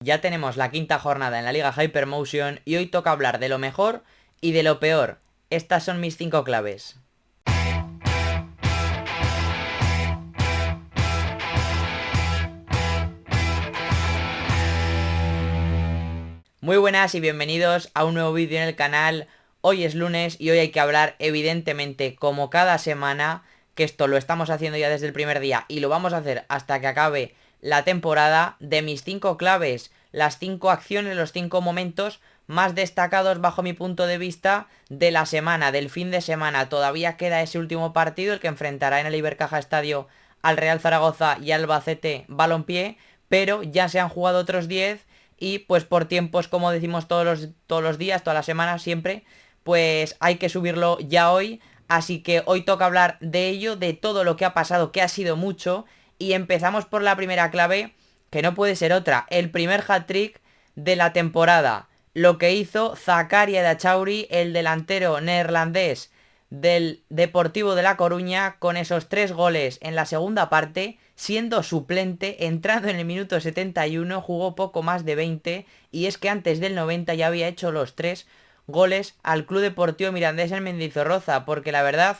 Ya tenemos la quinta jornada en la Liga Hypermotion y hoy toca hablar de lo mejor y de lo peor. Estas son mis 5 claves. Muy buenas y bienvenidos a un nuevo vídeo en el canal. Hoy es lunes y hoy hay que hablar, evidentemente, como cada semana, que esto lo estamos haciendo ya desde el primer día y lo vamos a hacer hasta que acabe la temporada, de mis 5 claves, las 5 acciones, los 5 momentos más destacados bajo mi punto de vista de la semana, del fin de semana. Todavía queda ese último partido, el que enfrentará en el Ibercaja Estadio al Real Zaragoza y al Albacete Balompié, pero ya se han jugado otros 10 y pues por tiempos, como decimos todos los días, todas las semanas, siempre, pues hay que subirlo ya hoy. Así que hoy toca hablar de ello, de todo lo que ha pasado, que ha sido mucho. Y empezamos por la primera clave, que no puede ser otra, el primer hat-trick de la temporada. Lo que hizo Zakaria Echauri, el delantero neerlandés del Deportivo de La Coruña, con esos 3 goles en la segunda parte, siendo suplente, entrando en el minuto 71, jugó poco más de 20, y es que antes del 90 ya había hecho los 3 goles al Club Deportivo Mirandés en Mendizorroza, porque la verdad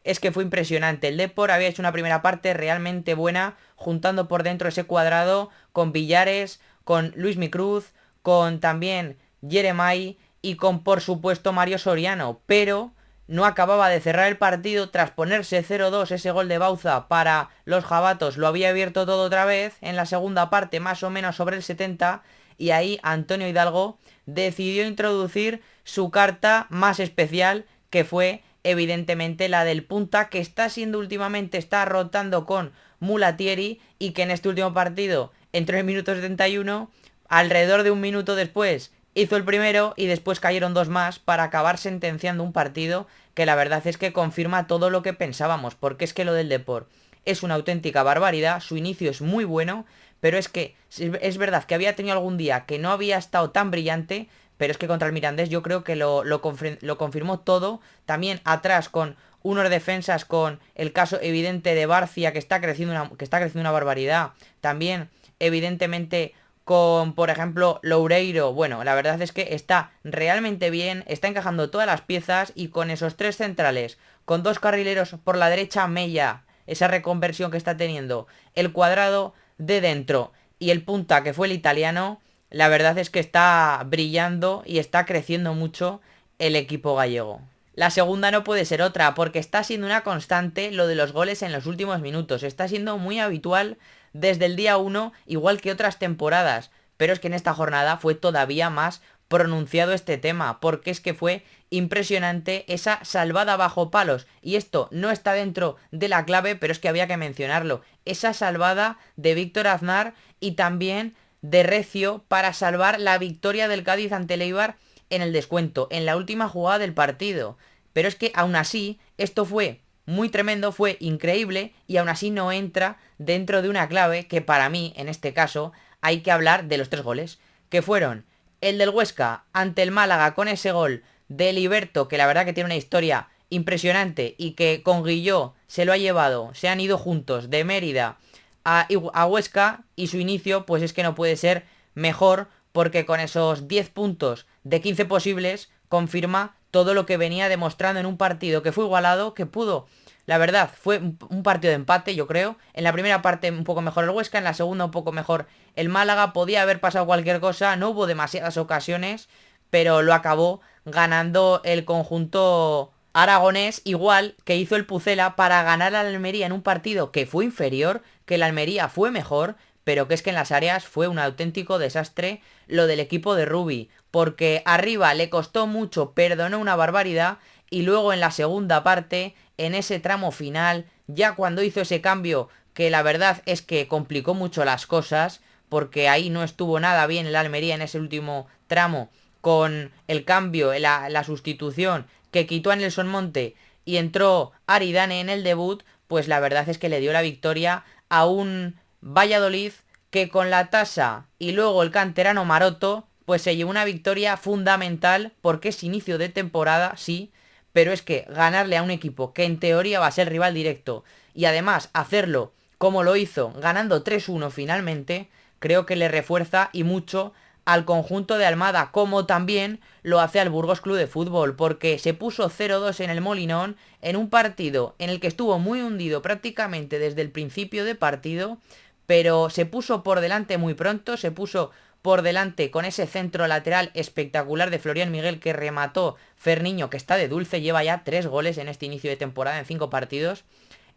es que fue impresionante. El Depor había hecho una primera parte realmente buena, juntando por dentro ese cuadrado con Villares, con Luis Micruz, con también Jeremai y con, por supuesto, Mario Soriano, pero no acababa de cerrar el partido. Tras ponerse 0-2, ese gol de Bauza para los jabatos lo había abierto todo otra vez en la segunda parte, más o menos sobre el 70, y ahí Antonio Hidalgo decidió introducir su carta más especial, que fue evidentemente la del punta, que está siendo últimamente, está rotando con Mulatieri, y que en este último partido entró en el minuto 71, alrededor de un minuto después hizo el primero y después cayeron 2 más para acabar sentenciando un partido que la verdad es que confirma todo lo que pensábamos, porque es que lo del Depor es una auténtica barbaridad. Su inicio es muy bueno, pero es que es verdad que había tenido algún día que no había estado tan brillante, pero es que contra el Mirandés yo creo que lo confirmó todo. También atrás con unos defensas, con el caso evidente de Barcia, que está creciendo una barbaridad. También evidentemente con, por ejemplo, Loureiro. Bueno, la verdad es que está realmente bien, está encajando todas las piezas, y con esos 3 centrales, con 2 carrileros por la derecha, Mella, esa reconversión que está teniendo, el cuadrado de dentro y el punta, que fue el italiano, la verdad es que está brillando y está creciendo mucho el equipo gallego. La segunda no puede ser otra, porque está siendo una constante lo de los goles en los últimos minutos. Está siendo muy habitual desde el día 1, igual que otras temporadas. Pero es que en esta jornada fue todavía más pronunciado este tema, porque es que fue impresionante esa salvada bajo palos. Y esto no está dentro de la clave, pero es que había que mencionarlo. Esa salvada de Víctor Aznar y también de Recio para salvar la victoria del Cádiz ante el Eibar en el descuento, en la última jugada del partido. Pero es que aún así, esto fue muy tremendo, fue increíble, y aún así no entra dentro de una clave que para mí, en este caso, hay que hablar de los 3 goles, que fueron el del Huesca ante el Málaga, con ese gol de Liberto, que la verdad que tiene una historia impresionante y que con Guilló se lo ha llevado, se han ido juntos de Mérida a Huesca, y su inicio pues es que no puede ser mejor, porque con esos 10 puntos de 15 posibles confirma todo lo que venía demostrando en un partido que fue igualado, que pudo, la verdad, fue un partido de empate, yo creo. En la primera parte un poco mejor el Huesca, en la segunda un poco mejor el Málaga. Podía haber pasado cualquier cosa, no hubo demasiadas ocasiones, pero lo acabó ganando el conjunto aragonés, igual que hizo el Pucela para ganar a la Almería en un partido que fue inferior, que la Almería fue mejor, pero que es que en las áreas fue un auténtico desastre lo del equipo de Rubi, porque arriba le costó mucho, perdonó una barbaridad, y luego en la segunda parte, en ese tramo final, ya cuando hizo ese cambio, que la verdad es que complicó mucho las cosas, porque ahí no estuvo nada bien el Almería en ese último tramo, con el cambio, la sustitución que quitó a Nelson Monte y entró Aridane en el debut, pues la verdad es que le dio la victoria a un Valladolid que con la tasa y luego el canterano Maroto pues se llevó una victoria fundamental, porque es inicio de temporada, sí, pero es que ganarle a un equipo que en teoría va a ser rival directo, y además hacerlo como lo hizo, ganando 3-1 finalmente, creo que le refuerza y mucho al conjunto de Almada, como también lo hace al Burgos Club de Fútbol, porque se puso 0-2 en el Molinón en un partido en el que estuvo muy hundido prácticamente desde el principio de partido, pero se puso por delante muy pronto, se puso por delante con ese centro lateral espectacular de Florian Miguel que remató Ferniño, que está de dulce, lleva ya 3 goles en este inicio de temporada en 5 partidos,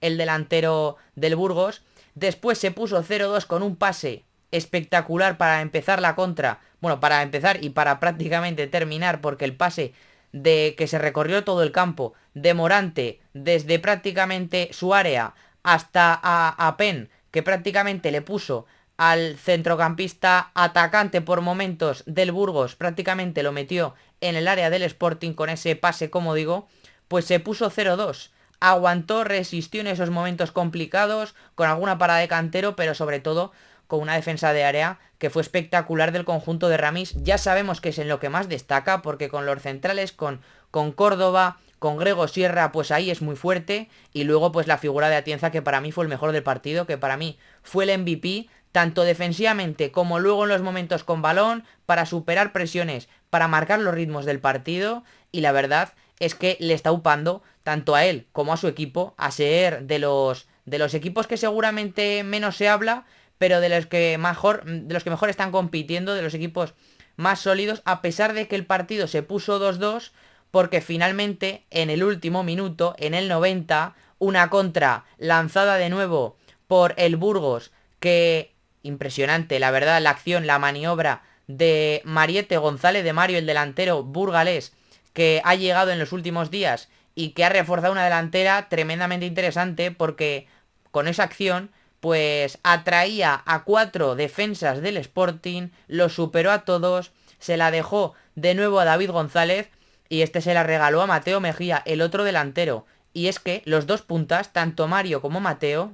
el delantero del Burgos. Después se puso 0-2 con un pase espectacular para empezar la contra, bueno, para empezar y para prácticamente terminar, porque el pase de que se recorrió todo el campo de Morante desde prácticamente su área hasta a Pen, que prácticamente le puso al centrocampista atacante por momentos del Burgos, prácticamente lo metió en el área del Sporting con ese pase, como digo, pues se puso 0-2. Aguantó, resistió en esos momentos complicados, con alguna parada de Cantero, pero sobre todo con una defensa de área que fue espectacular del conjunto de Ramis. Ya sabemos que es en lo que más destaca, porque con los centrales, con Córdoba, con Grego Sierra, pues ahí es muy fuerte. Y luego pues la figura de Atienza, que para mí fue el mejor del partido, que para mí fue el MVP, tanto defensivamente como luego en los momentos con balón, para superar presiones, para marcar los ritmos del partido. Y la verdad es que le está upando tanto a él como a su equipo a ser de los equipos que seguramente menos se habla, pero de los que mejor están compitiendo, de los equipos más sólidos, a pesar de que el partido se puso 2-2, porque finalmente en el último minuto, en el 90, una contra lanzada de nuevo por el Burgos, que impresionante, la verdad, la acción, la maniobra de Mariette González de Mario, el delantero burgalés, que ha llegado en los últimos días y que ha reforzado una delantera tremendamente interesante, porque con esa acción pues atraía a 4 defensas del Sporting, los superó a todos, se la dejó de nuevo a David González y este se la regaló a Mateo Mejía, el otro delantero. Y es que los dos puntas, tanto Mario como Mateo,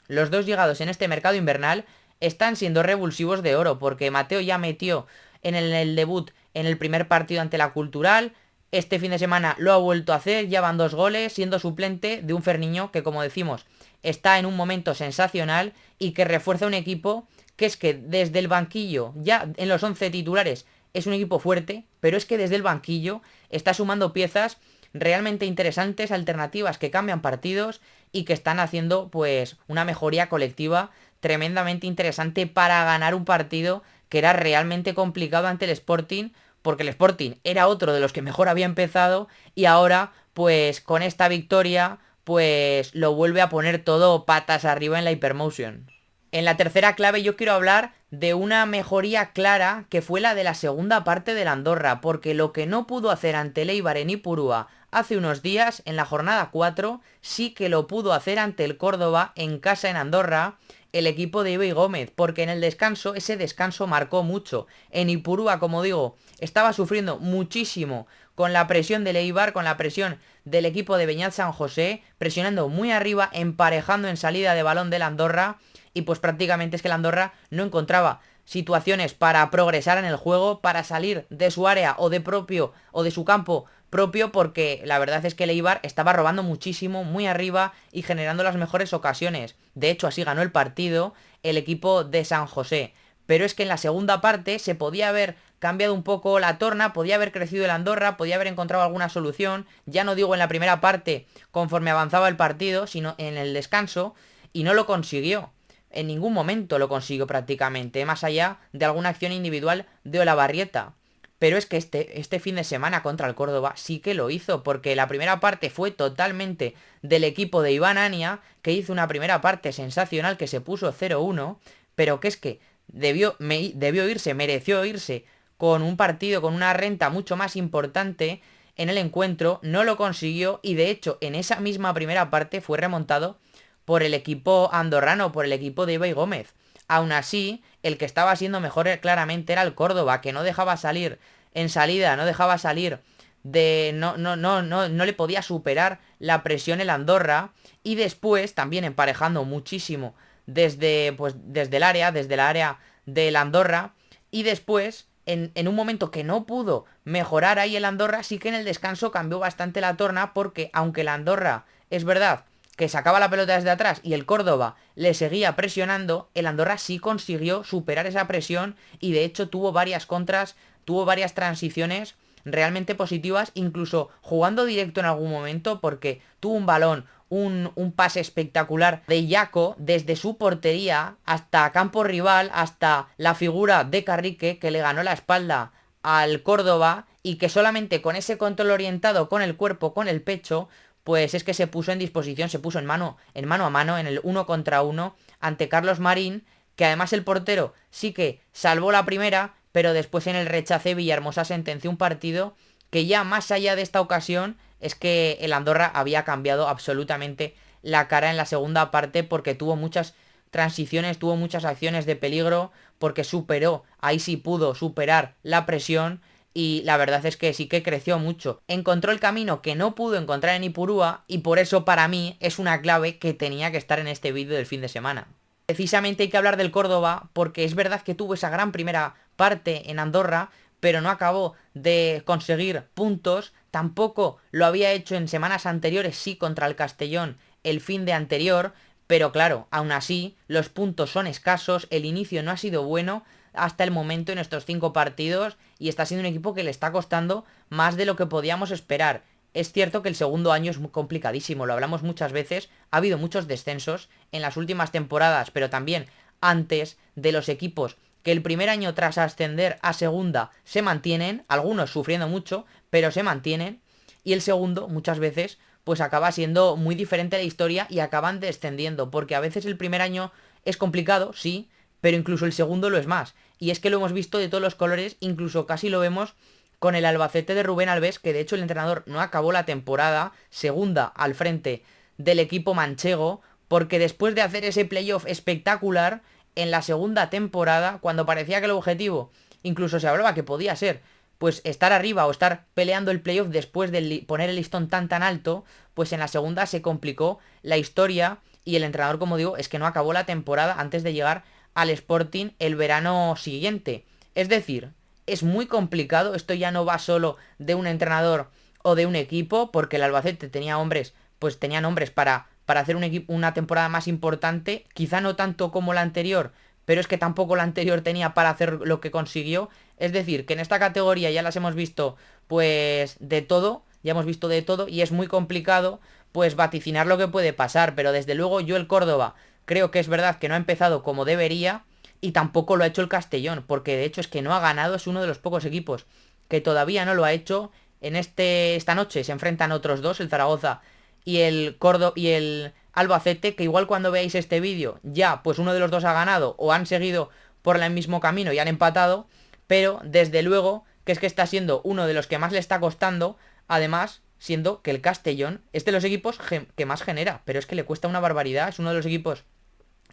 los dos llegados en este mercado invernal, están siendo revulsivos de oro, porque Mateo ya metió en el debut en el primer partido ante la Cultural. Este fin de semana lo ha vuelto a hacer, ya van 2 goles, siendo suplente de un Ferniño que, como decimos, está en un momento sensacional y que refuerza un equipo que es que desde el banquillo, ya en los 11 titulares, es un equipo fuerte, pero es que desde el banquillo está sumando piezas realmente interesantes, alternativas que cambian partidos y que están haciendo pues una mejoría colectiva tremendamente interesante para ganar un partido que era realmente complicado ante el Sporting, porque el Sporting era otro de los que mejor había empezado y ahora pues con esta victoria pues lo vuelve a poner todo patas arriba en la Hypermotion. En la tercera clave yo quiero hablar de una mejoría clara que fue la de la segunda parte del Andorra, porque lo que no pudo hacer ante el Eibar en Ipurúa hace unos días, en la jornada 4, sí que lo pudo hacer ante el Córdoba en casa en Andorra, el equipo de Ibai Gómez, porque en el descanso, ese descanso marcó mucho. En Ipurúa, como digo, estaba sufriendo muchísimo con la presión del Eibar, con la presión del equipo de Beñat San José, presionando muy arriba, emparejando en salida de balón del Andorra, y pues prácticamente es que el Andorra no encontraba situaciones para progresar en el juego, para salir de su área o de su campo propio, porque la verdad es que el Eibar estaba robando muchísimo, muy arriba y generando las mejores ocasiones. De hecho, así ganó el partido el equipo de San José. Pero es que en la segunda parte se podía haber cambiado un poco la torna, podía haber crecido el Andorra, podía haber encontrado alguna solución, ya no digo en la primera parte conforme avanzaba el partido, sino en el descanso, y no lo consiguió. En ningún momento lo consiguió prácticamente, más allá de alguna acción individual de Olavarrieta. Pero es que este fin de semana contra el Córdoba sí que lo hizo, porque la primera parte fue totalmente del equipo de Iván Ania, que hizo una primera parte sensacional que se puso 0-1, pero que es que debió irse, mereció irse con un partido, con una renta mucho más importante en el encuentro, no lo consiguió y de hecho en esa misma primera parte fue remontado por el equipo andorrano, por el equipo de Ibai Gómez. Aún así, el que estaba siendo mejor claramente era el Córdoba, que no dejaba salir en salida, no dejaba salir de... No le podía superar la presión el Andorra. Y después, también emparejando muchísimo desde el área, desde la área del Andorra. Y después, en un momento que no pudo mejorar ahí el Andorra, sí que en el descanso cambió bastante la torna, porque aunque el Andorra, es verdad, que sacaba la pelota desde atrás y el Córdoba le seguía presionando, el Andorra sí consiguió superar esa presión y de hecho tuvo varias contras, tuvo varias transiciones realmente positivas, incluso jugando directo en algún momento, porque tuvo un balón, un pase espectacular de Yaco desde su portería hasta campo rival, hasta la figura de Carrique, que le ganó la espalda al Córdoba y que solamente con ese control orientado con el cuerpo, con el pecho, pues es que se puso en disposición, se puso en mano a mano, en el 1 contra 1 ante Carlos Marín, que además el portero sí que salvó la primera, pero después en el rechace Villahermosa sentenció un partido que ya más allá de esta ocasión es que el Andorra había cambiado absolutamente la cara en la segunda parte porque tuvo muchas transiciones, tuvo muchas acciones de peligro, porque superó, ahí sí pudo superar la presión y la verdad es que sí que creció mucho. Encontró el camino que no pudo encontrar en Ipurúa y por eso para mí es una clave que tenía que estar en este vídeo del fin de semana. Precisamente hay que hablar del Córdoba porque es verdad que tuvo esa gran primera parte en Andorra, pero no acabó de conseguir puntos, tampoco lo había hecho en semanas anteriores, sí contra el Castellón el fin de anterior, pero claro, aún así los puntos son escasos, el inicio no ha sido bueno hasta el momento en estos 5 partidos y está siendo un equipo que le está costando más de lo que podíamos esperar. Es cierto que el segundo año es muy complicadísimo, lo hablamos muchas veces, ha habido muchos descensos en las últimas temporadas, pero también antes de los equipos que el primer año tras ascender a segunda se mantienen, algunos sufriendo mucho, pero se mantienen, y el segundo muchas veces pues acaba siendo muy diferente la historia y acaban descendiendo, porque a veces el primer año es complicado, sí, pero incluso el segundo lo es más, y es que lo hemos visto de todos los colores, incluso casi lo vemos con el Albacete de Rubén Alves, que de hecho el entrenador no acabó la temporada, segunda al frente del equipo manchego, porque después de hacer ese playoff espectacular, en la segunda temporada, cuando parecía que el objetivo, incluso se hablaba que podía ser, pues estar arriba o estar peleando el playoff después de poner el listón tan alto, pues en la segunda se complicó la historia y el entrenador, como digo, es que no acabó la temporada antes de llegar al Sporting el verano siguiente. Es decir, es muy complicado, esto ya no va solo de un entrenador o de un equipo, porque el Albacete tenía hombres, pues tenían hombres para hacer una temporada más importante, quizá no tanto como la anterior, pero es que tampoco la anterior tenía para hacer lo que consiguió. Es decir, que en esta categoría ya las hemos visto pues de todo, ya hemos visto de todo y es muy complicado pues vaticinar lo que puede pasar, pero desde luego yo el Córdoba creo que es verdad que no ha empezado como debería y tampoco lo ha hecho el Castellón, porque de hecho es que no ha ganado, es uno de los pocos equipos que todavía no lo ha hecho. Esta noche se enfrentan otros dos, el Zaragoza y el Córdoba y el Albacete, que igual cuando veáis este vídeo ya pues uno de los dos ha ganado o han seguido por el mismo camino y han empatado, pero desde luego que es que está siendo uno de los que más le está costando, además siendo que el Castellón es de los equipos que más genera, pero es que le cuesta una barbaridad, es uno de los equipos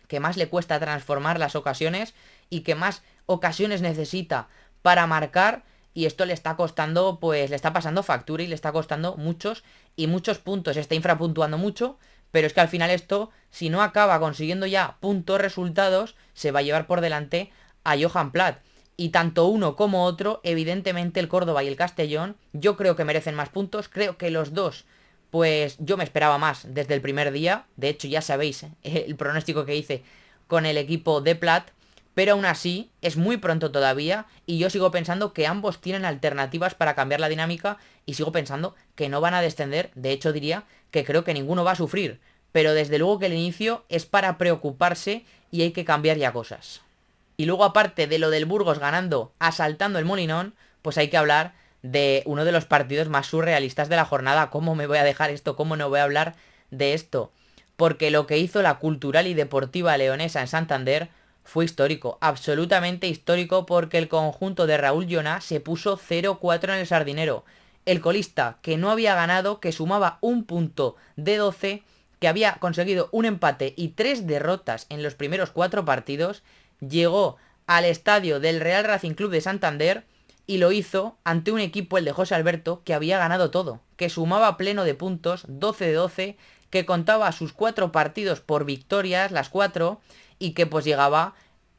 que más le cuesta transformar las ocasiones y que más ocasiones necesita para marcar, y esto le está costando, pues le está pasando factura y le está costando muchos y muchos puntos, está infrapuntuando mucho, pero es que al final esto, si no acaba consiguiendo ya puntos, resultados, se va a llevar por delante a Johan Plat. Y tanto uno como otro, evidentemente el Córdoba y el Castellón, yo creo que merecen más puntos, creo que los dos pues yo me esperaba más desde el primer día. De hecho, ya sabéis el pronóstico que hice con el equipo de Plat. Pero aún así, es muy pronto todavía. Y yo sigo pensando que ambos tienen alternativas para cambiar la dinámica. Y sigo pensando que no van a descender. De hecho, diría que creo que ninguno va a sufrir. Pero desde luego que el inicio es para preocuparse y hay que cambiar ya cosas. Y luego, aparte de lo del Burgos ganando, asaltando el Molinón, pues hay que hablar de uno de los partidos más surrealistas de la jornada. ¿Cómo me voy a dejar esto? ¿Cómo no voy a hablar de esto? Porque lo que hizo la Cultural y Deportiva Leonesa en Santander fue histórico, absolutamente histórico, porque el conjunto de Raúl Llona se puso 0-4 en el Sardinero. El colista, que no había ganado, que sumaba un punto de 12, que había conseguido un empate y 3 derrotas en los primeros 4 partidos, llegó al estadio del Real Racing Club de Santander y lo hizo ante un equipo, el de José Alberto, que había ganado todo, que sumaba pleno de puntos, 12 de 12, que contaba sus 4 partidos por victorias, las 4, y que pues llegaba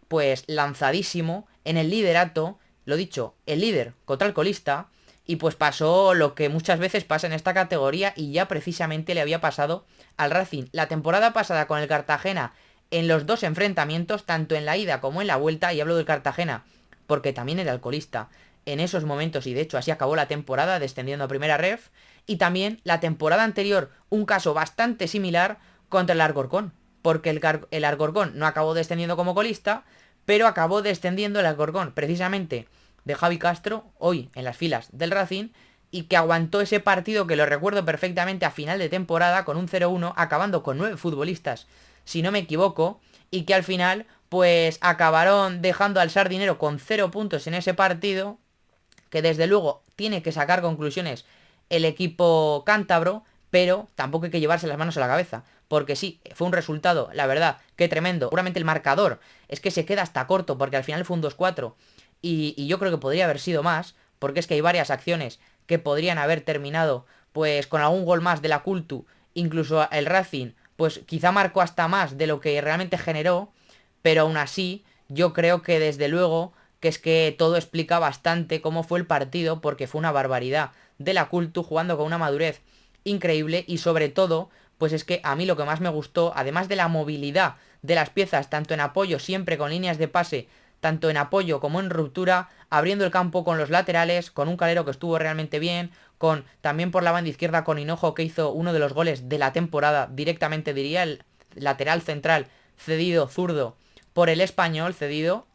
pues lanzadísimo en el liderato, lo dicho, el líder contra el colista, y pues pasó lo que muchas veces pasa en esta categoría y ya precisamente le había pasado al Racing la temporada pasada con el Cartagena en los dos enfrentamientos, tanto en la ida como en la vuelta, y hablo del Cartagena porque también era alcoholista en esos momentos y de hecho así acabó la temporada descendiendo a primera ref, y también la temporada anterior un caso bastante similar contra el Alcorcón, porque el Alcorcón no acabó descendiendo como colista, pero acabó descendiendo el Alcorcón precisamente de Javi Castro, hoy en las filas del Racing, y que aguantó ese partido que lo recuerdo perfectamente a final de temporada con un 0-1, acabando con 9 futbolistas, si no me equivoco, y que al final pues acabaron dejando al Sardinero con 0 puntos en ese partido, que desde luego tiene que sacar conclusiones el equipo cántabro, pero tampoco hay que llevarse las manos a la cabeza, porque sí, fue un resultado, la verdad, que tremendo. Seguramente el marcador es que se queda hasta corto, porque al final fue un 2-4, y yo creo que podría haber sido más, porque es que hay varias acciones que podrían haber terminado pues con algún gol más de la Cultu, incluso el Racing, pues quizá marcó hasta más de lo que realmente generó, pero aún así yo creo que desde luego que es que todo explica bastante cómo fue el partido, porque fue una barbaridad de la Cultu jugando con una madurez increíble, y sobre todo pues es que a mí lo que más me gustó, además de la movilidad de las piezas, tanto en apoyo siempre con líneas de pase, tanto en apoyo como en ruptura, abriendo el campo con los laterales, con un Calero que estuvo realmente bien, con también por la banda izquierda con Hinojo, que hizo uno de los goles de la temporada, directamente diría, el lateral central cedido zurdo por el Español cedido,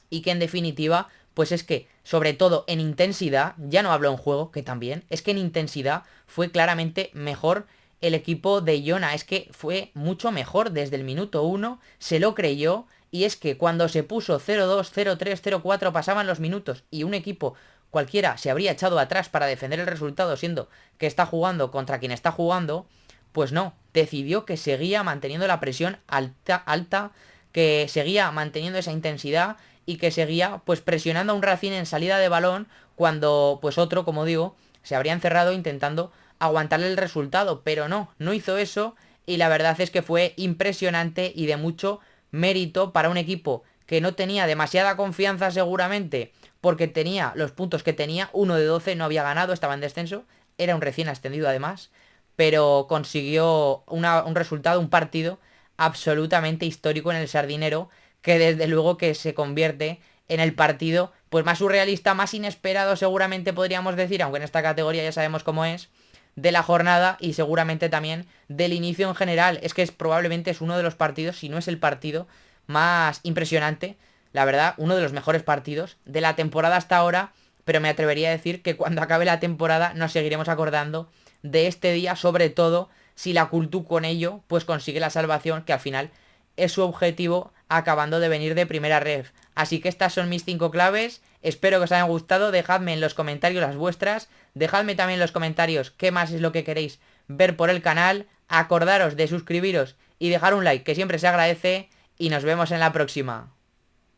y que en definitiva pues es que sobre todo en intensidad, ya no hablo en juego, que también, es que en intensidad fue claramente mejor el equipo de Iona, es que fue mucho mejor desde el minuto 1, se lo creyó, y es que cuando se puso 0-2, 0-3, 0-4 pasaban los minutos y un equipo cualquiera se habría echado atrás para defender el resultado, siendo que está jugando contra quien está jugando, pues no, decidió que seguía manteniendo la presión alta, que seguía manteniendo esa intensidad y que seguía pues presionando a un Racing en salida de balón, cuando pues otro, como digo, se habría encerrado intentando aguantarle el resultado, pero no hizo eso, y la verdad es que fue impresionante y de mucho mérito para un equipo que no tenía demasiada confianza seguramente, porque tenía los puntos que tenía, 1 de 12, no había ganado, estaba en descenso, era un recién ascendido además, pero consiguió un resultado, un partido absolutamente histórico en el Sardinero, que desde luego que se convierte en el partido pues más surrealista, más inesperado seguramente podríamos decir, aunque en esta categoría ya sabemos cómo es, de la jornada, y seguramente también del inicio en general. Es que probablemente es uno de los partidos, si no es el partido más impresionante, la verdad, uno de los mejores partidos de la temporada hasta ahora, pero me atrevería a decir que cuando acabe la temporada nos seguiremos acordando de este día, sobre todo si la Cultu con ello pues consigue la salvación, que al final es su objetivo, acabando de venir de primera ref. Así que estas son mis 5 claves, espero que os hayan gustado, dejadme en los comentarios las vuestras, dejadme también en los comentarios qué más es lo que queréis ver por el canal, acordaros de suscribiros y dejar un like, que siempre se agradece, y nos vemos en la próxima.